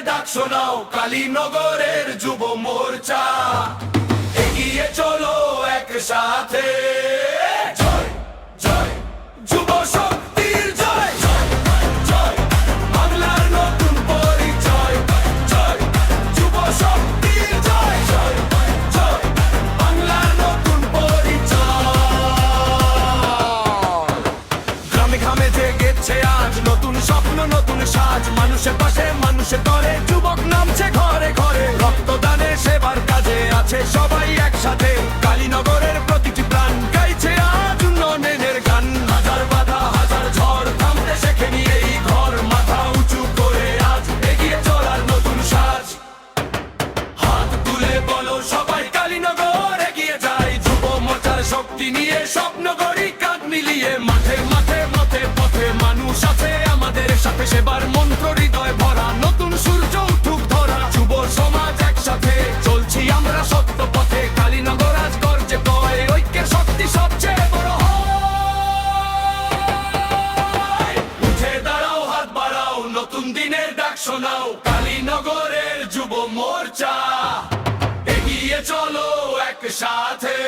ডাক শোনাও কালীনগরের যুব মোর্চা, এগিয়ে চলো একসাথে। জয় জয় যুব শক্তির জয়, জয় বাংলার নতুন পরিচয়। জয় যুব শক্তির জয়, জয় বাংলার নতুন পরিচয়। গ্রামে ঘামে জেগেছে আজ নতুন স্বপ্ন নতুন সাজ, মানুষের পাশে মানুষের তরে যুবক নামছে ঘরে ঘরে। রক্তদানে সেবার কাজে আছে সবাই একসাথে, কালীনগরের প্রতিটি প্রাণ গাইছে আজ উন্নয়নের গান। হাজার বাধা হাজার ঝড় থামতে শেখেনি এই ঘর, মাথা উঁচু করে আজ এগিয়ে চলার নতুন সাজ। হাত তুলে বলো সবাই কালীনগর এগিয়ে যায়, যুব মোর্চার শক্তি নিয়ে স্বপ্ন গড়ি কাঁধ মিলিয়ে। মাঠে মাঠে পথে পথে মানুষ আছে আমাদের সাথে, সেবার মন্ত্র হৃদয় ভরা নতুন সূর্য উঠুক ধরা। যুব সমাজ একসাথে চলছি আমরা সত্য পথে, কালীনগর আজ গর্জে কয় ঐক্যের শক্তি সবচেয়ে বড় হয়। উঠে দাঁড়াও হাত বাড়াও নতুন দিনের ডাক শোনাও, কালীনগরের যুব মোর্চা এগিয়ে চলো একসাথে।